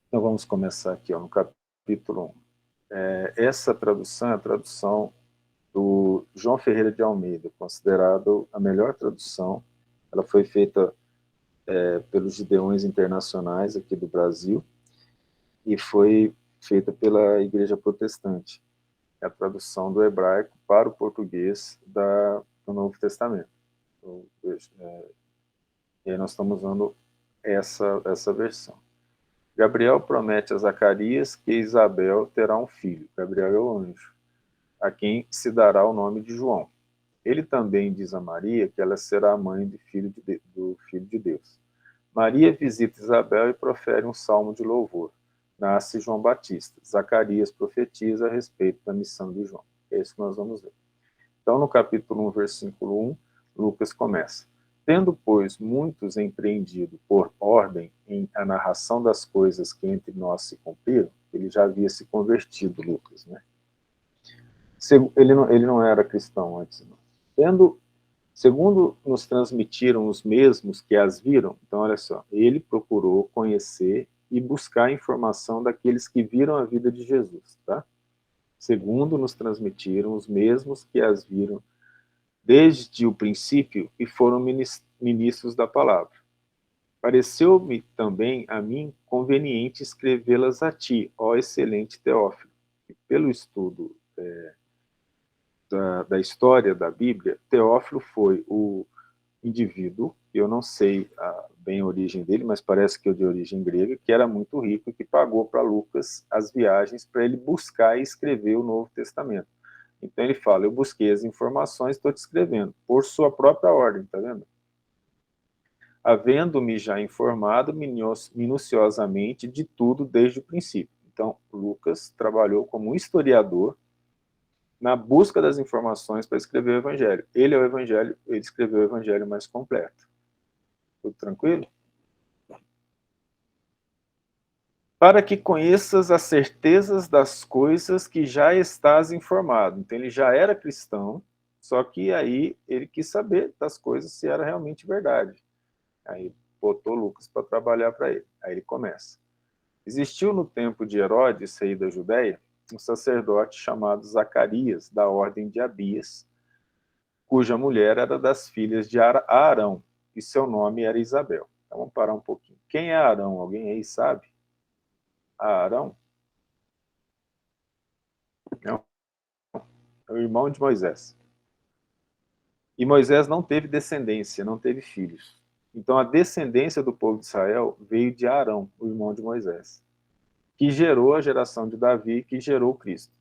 Speaker 1: Então, vamos começar aqui, ó, no capítulo 1. Essa tradução é a tradução do João Ferreira de Almeida, considerado a melhor tradução. Ela foi feita pelos Gideões Internacionais aqui do Brasil e foi feita pela Igreja Protestante. É a tradução do hebraico para o português do Novo Testamento. Então, e aí nós estamos usando essa versão. Gabriel promete a Zacarias que Isabel terá um filho. Gabriel é o anjo, a quem se dará o nome de João. Ele também diz a Maria que ela será a mãe do Filho de Deus. Maria visita Isabel e profere um salmo de louvor. Nasce João Batista. Zacarias profetiza a respeito da missão de João. É isso que nós vamos ver. Então, no capítulo 1, versículo 1, Lucas começa. Tendo, pois, muitos empreendido por ordem em a narração das coisas que entre nós se cumpriram, ele já havia se convertido, Lucas, né? Ele não era cristão antes, não. Segundo nos transmitiram os mesmos que as viram, então olha só, ele procurou conhecer e buscar informação daqueles que viram a vida de Jesus, tá? Segundo nos transmitiram os mesmos que as viram desde o princípio e foram ministros da palavra. Pareceu-me também a mim conveniente escrevê-las a ti, ó excelente Teófilo. E pelo estudo da história da Bíblia, Teófilo foi o indivíduo, eu não sei bem a origem dele, mas parece que é de origem grega, que era muito rico e que pagou para Lucas as viagens para ele buscar e escrever o Novo Testamento. Então ele fala, eu busquei as informações, estou te escrevendo, por sua própria ordem, tá vendo? Havendo-me já informado minuciosamente de tudo desde o princípio. Então, Lucas trabalhou como um historiador na busca das informações para escrever o Evangelho. Ele é o Evangelho, ele escreveu o Evangelho mais completo. Tudo tranquilo? Para que conheças as certezas das coisas que já estás informado. Então ele já era cristão, só que aí ele quis saber das coisas se era realmente verdade. Aí botou Lucas para trabalhar para ele. Aí ele começa. Existiu no tempo de Herodes, rei da Judéia, um sacerdote chamado Zacarias, da ordem de Abias, cuja mulher era das filhas de Arão, e seu nome era Isabel. Então vamos parar um pouquinho. Quem é Arão? Alguém aí sabe? Arão é o irmão de Moisés. E Moisés não teve descendência, não teve filhos. Então a descendência do povo de Israel veio de Arão, o irmão de Moisés, que gerou a geração de Davi, que gerou Cristo.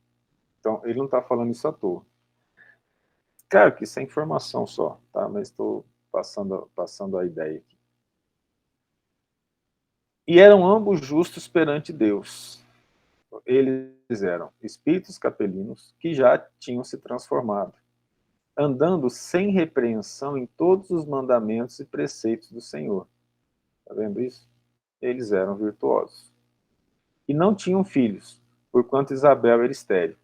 Speaker 1: Então ele não está falando isso à toa. Claro que isso é informação só, tá? Mas estou passando a ideia aqui. E eram ambos justos perante Deus. Eles eram espíritos capelinos que já tinham se transformado, andando sem repreensão em todos os mandamentos e preceitos do Senhor. Está vendo isso? Eles eram virtuosos. E não tinham filhos, porquanto Isabel era estéril.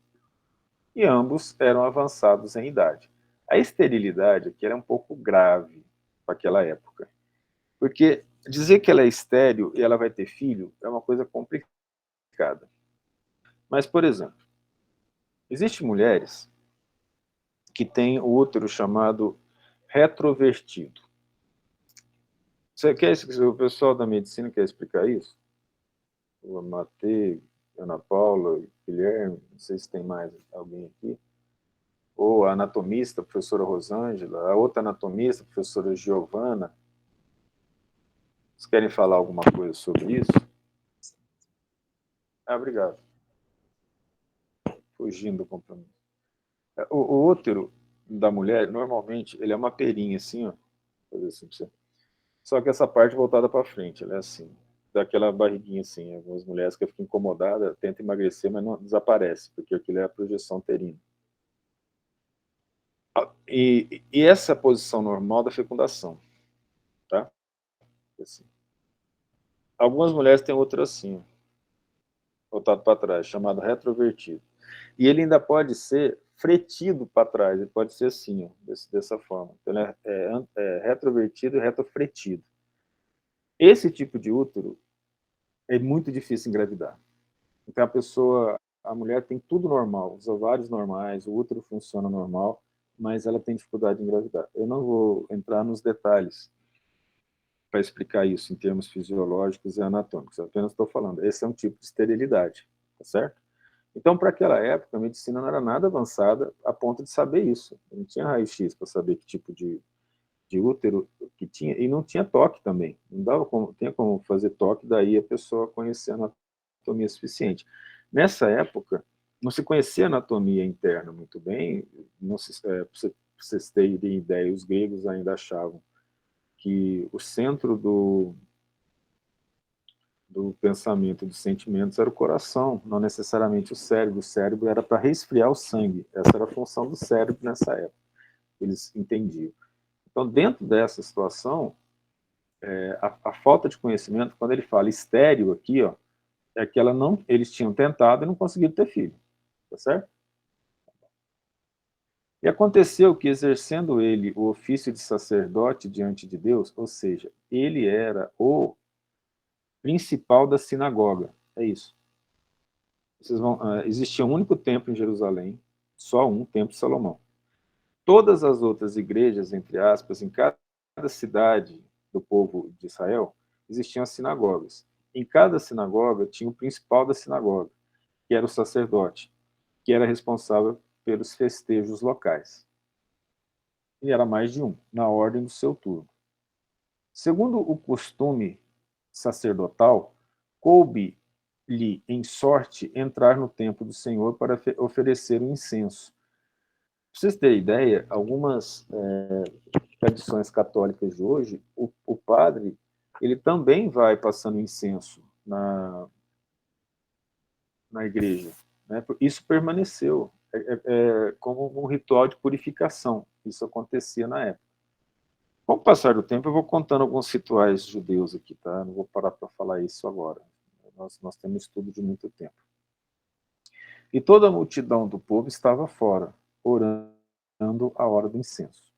Speaker 1: E ambos eram avançados em idade. A esterilidade aqui era um pouco grave para aquela época, porque Dizer que ela é estéril e ela vai ter filho é uma coisa complicada. Mas, por exemplo, existem mulheres que têm o útero chamado retrovertido. Você quer, o pessoal da medicina quer explicar isso? O Matei, Ana Paula, Guilherme, não sei se tem mais alguém aqui. Ou a anatomista, a professora Rosângela, a outra anatomista, a professora Giovana. Vocês querem falar alguma coisa sobre isso? Ah, obrigado. Fugindo do compromisso. O útero da mulher, normalmente, ele é uma perinha assim, ó. Vou fazer assim pra você. Só que essa parte voltada para frente, ela é assim. Daquela barriguinha assim. Algumas mulheres que ficam incomodadas, tentam emagrecer, mas não desaparece, porque aquilo é a projeção uterina. E essa é a posição normal da fecundação, tá? Assim. Algumas mulheres têm outra assim, ó, voltado para trás, chamado retrovertido. E ele ainda pode ser fretido para trás, ele pode ser assim, ó, dessa forma. Então, ele é retrovertido e retrofretido. Esse tipo de útero é muito difícil engravidar. Então, a mulher tem tudo normal, os ovários normais, o útero funciona normal, mas ela tem dificuldade em engravidar. Eu não vou entrar nos detalhes para explicar isso em termos fisiológicos e anatômicos, eu apenas estou falando, esse é um tipo de esterilidade, tá certo? Então, para aquela época, a medicina não era nada avançada a ponto de saber isso. Não tinha raio-x para saber que tipo de útero que tinha, e não tinha toque também. Não dava como, tinha como fazer toque, daí a pessoa conhecer a anatomia suficiente. Nessa época, não se conhecia a anatomia interna muito bem, para vocês terem ideia, os gregos ainda achavam que o centro do pensamento, dos sentimentos, era o coração, não necessariamente o cérebro. O cérebro era para resfriar o sangue. Essa era a função do cérebro nessa época. Eles entendiam. Então, dentro dessa situação, a falta de conhecimento, quando ele fala estéreo aqui, ó, é que eles tinham tentado e não conseguiram ter filho. Tá certo? E aconteceu que, exercendo ele o ofício de sacerdote diante de Deus, ou seja, ele era o principal da sinagoga. É isso. Existia um único templo em Jerusalém, só um, templo de Salomão. Todas as outras igrejas, entre aspas, em cada cidade do povo de Israel, existiam as sinagogas. Em cada sinagoga tinha o principal da sinagoga, que era o sacerdote, que era responsável pelos festejos locais. E era mais de um, na ordem do seu turno. Segundo o costume sacerdotal, coube-lhe em sorte entrar no templo do Senhor para oferecer o incenso. Para vocês terem ideia, algumas tradições católicas de hoje, o padre ele também vai passando incenso na igreja. Né? Isso permaneceu como um ritual de purificação. Isso acontecia na época. Com o passar do tempo, eu vou contando alguns rituais judeus aqui, tá? Não vou parar para falar isso agora. Nós temos estudo de muito tempo. E toda a multidão do povo estava fora, orando a hora do incenso.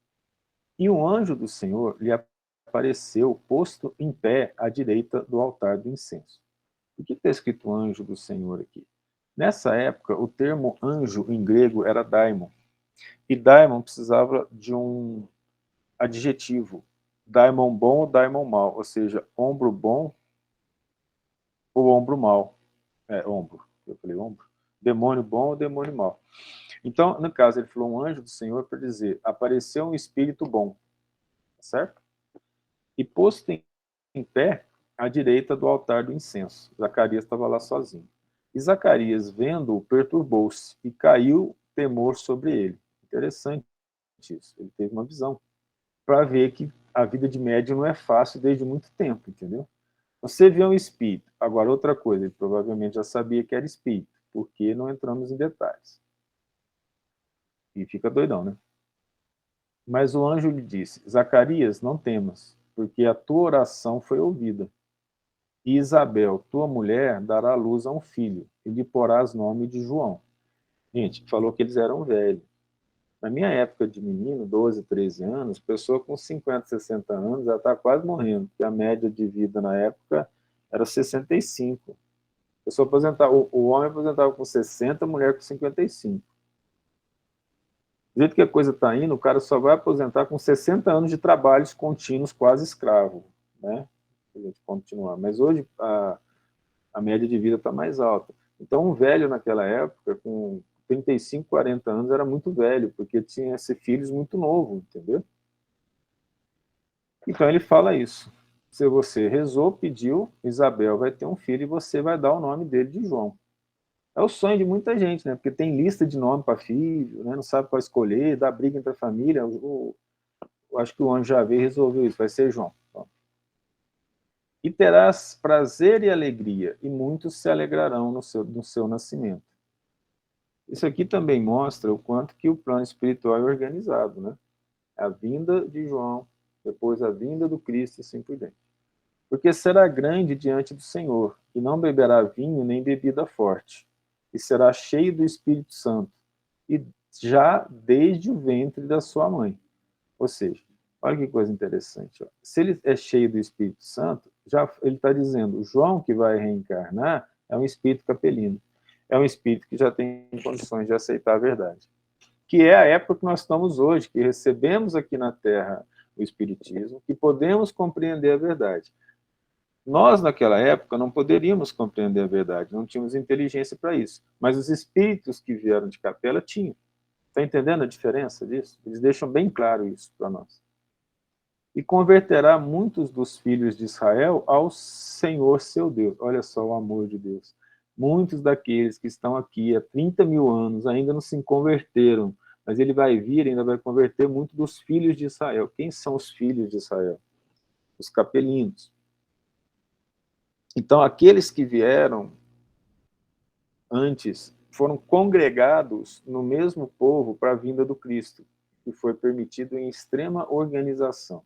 Speaker 1: E um anjo do Senhor lhe apareceu posto em pé à direita do altar do incenso. Por que está escrito anjo do Senhor aqui? Nessa época, o termo anjo em grego era daimon. E daimon precisava de um adjetivo. Daimon bom ou daimon mal, ou seja, ombro bom ou ombro mal. Ombro. Eu falei ombro. Demônio bom ou demônio mal. Então, no caso, ele falou um anjo do Senhor para dizer, apareceu um espírito bom. Certo? E posto em pé à direita do altar do incenso. Zacarias estava lá sozinho. E Zacarias, vendo-o, perturbou-se e caiu temor sobre ele. Interessante isso. Ele teve uma visão para ver que a vida de médium não é fácil desde muito tempo, entendeu? Você vê um espírito. Agora, outra coisa, ele provavelmente já sabia que era espírito, porque não entramos em detalhes. E fica doidão, né? Mas o anjo lhe disse, Zacarias, não temas, porque a tua oração foi ouvida. E Isabel, tua mulher, dará luz a um filho, e lhe porás nome de João. Gente, falou que eles eram velhos. Na minha época de menino, 12, 13 anos, pessoa com 50, 60 anos já está quase morrendo, porque a média de vida na época era 65. A pessoa aposentava, o homem aposentava com 60, a mulher com 55. Do jeito que a coisa está indo, o cara só vai aposentar com 60 anos de trabalhos contínuos, quase escravo, né? A gente continuar. Mas hoje a média de vida está mais alta. Então, um velho naquela época, com 35, 40 anos, era muito velho, porque tinha esse filhos muito novo, entendeu? Então, ele fala isso. Se você rezou, pediu, Isabel vai ter um filho e você vai dar o nome dele de João. É o sonho de muita gente, né? Porque tem lista de nome para filho, né? Não sabe qual escolher, dá briga entre a família. Eu acho que o anjo já veio e resolveu isso, vai ser João. E terás prazer e alegria, e muitos se alegrarão no seu nascimento. Isso aqui também mostra o quanto que o plano espiritual é organizado, né? A vinda de João, depois a vinda do Cristo e assim por diante. Porque será grande diante do Senhor, e não beberá vinho nem bebida forte, e será cheio do Espírito Santo, e já desde o ventre da sua mãe. Ou seja, olha que coisa interessante. Ó. Se ele é cheio do Espírito Santo, já ele está dizendo, o João que vai reencarnar é um espírito capelino. É um espírito que já tem condições de aceitar a verdade. Que é a época que nós estamos hoje, que recebemos aqui na Terra o Espiritismo, que podemos compreender a verdade. Nós, naquela época, não poderíamos compreender a verdade, não tínhamos inteligência para isso. Mas os espíritos que vieram de capela tinham. Está entendendo a diferença disso? Eles deixam bem claro isso para nós. E converterá muitos dos filhos de Israel ao Senhor seu Deus. Olha só o amor de Deus. Muitos daqueles que estão aqui há 30 mil anos ainda não se converteram, mas ele vai vir e ainda vai converter muitos dos filhos de Israel. Quem são os filhos de Israel? Os capelinos. Então, aqueles que vieram antes foram congregados no mesmo povo para a vinda do Cristo, que foi permitido em extrema organização.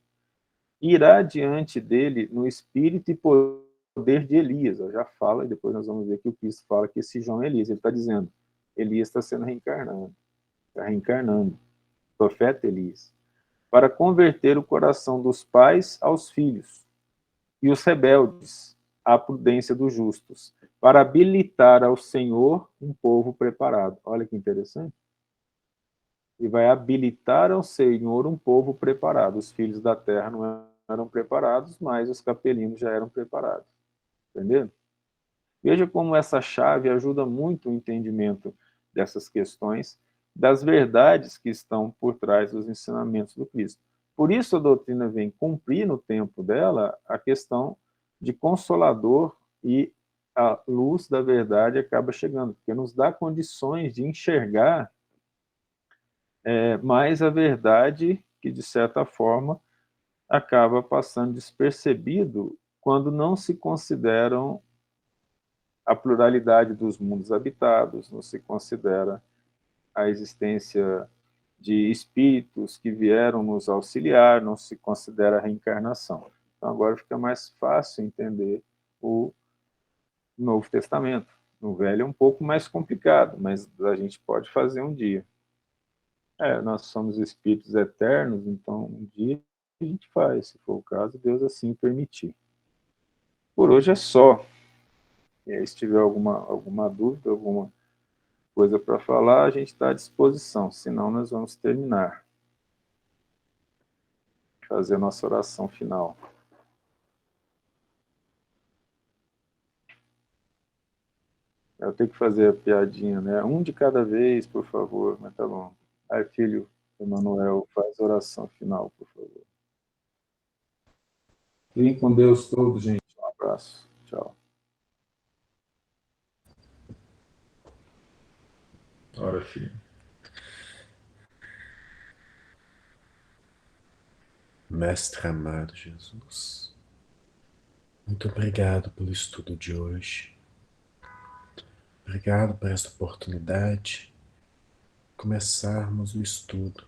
Speaker 1: Irá diante dele no espírito e poder de Elias. Eu já falo, e depois nós vamos ver que o Cristo fala que esse João é Elias. Ele está dizendo, Elias está sendo reencarnado. Está reencarnando. Profeta Elias. Para converter o coração dos pais aos filhos e os rebeldes à prudência dos justos, para habilitar ao Senhor um povo preparado. Olha que interessante. E vai habilitar ao Senhor um povo preparado. Os filhos da terra não eram preparados, mas os capelinos já eram preparados. Entendeu? Veja como essa chave ajuda muito o entendimento dessas questões, das verdades que estão por trás dos ensinamentos do Cristo. Por isso a doutrina vem cumprir no tempo dela a questão de consolador e a luz da verdade acaba chegando, porque nos dá condições de enxergar mais a verdade que, de certa forma, acaba passando despercebido quando não se consideram a pluralidade dos mundos habitados, não se considera a existência de espíritos que vieram nos auxiliar, não se considera a reencarnação. Então agora fica mais fácil entender o Novo Testamento. No Velho é um pouco mais complicado, mas a gente pode fazer um dia. Nós somos espíritos eternos, então um dia a gente faz, se for o caso, Deus assim permitir. Por hoje é só. E aí, se tiver alguma dúvida, alguma coisa para falar, a gente está à disposição, senão nós vamos terminar. Fazer a nossa oração final. Eu tenho que fazer a piadinha, né? Um de cada vez, por favor, mas tá bom. Aí, filho Emanuel, faz a oração final, por favor.
Speaker 3: Fiquem com Deus todos, gente.
Speaker 1: Um abraço. Tchau.
Speaker 3: Ora, filho. Mestre amado Jesus, muito obrigado pelo estudo de hoje. Obrigado por esta oportunidade de começarmos o estudo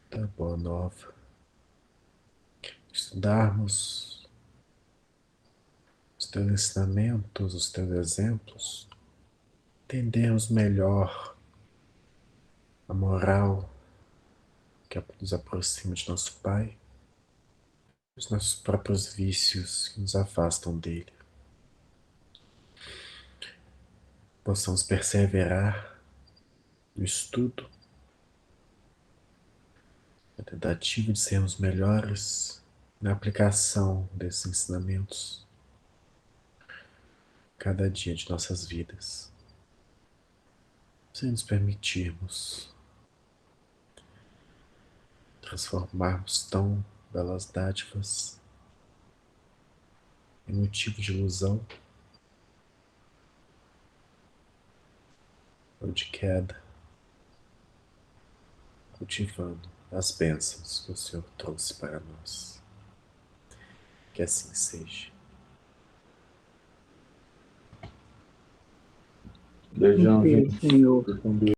Speaker 3: da Boa Nova. Estudarmos os teus ensinamentos, os teus exemplos, entendermos melhor a moral que nos aproxima de nosso Pai, os nossos próprios vícios que nos afastam dele. Possamos perseverar no estudo, na tentativa de sermos melhores na aplicação desses ensinamentos cada dia de nossas vidas, sem nos permitirmos transformarmos tão belas dádivas em motivo de ilusão ou de queda, cultivando as bênçãos que o Senhor trouxe para nós. Que assim seja.
Speaker 1: Beijão,
Speaker 4: Confia,
Speaker 1: gente.
Speaker 4: Senhor.
Speaker 1: Fique com Deus.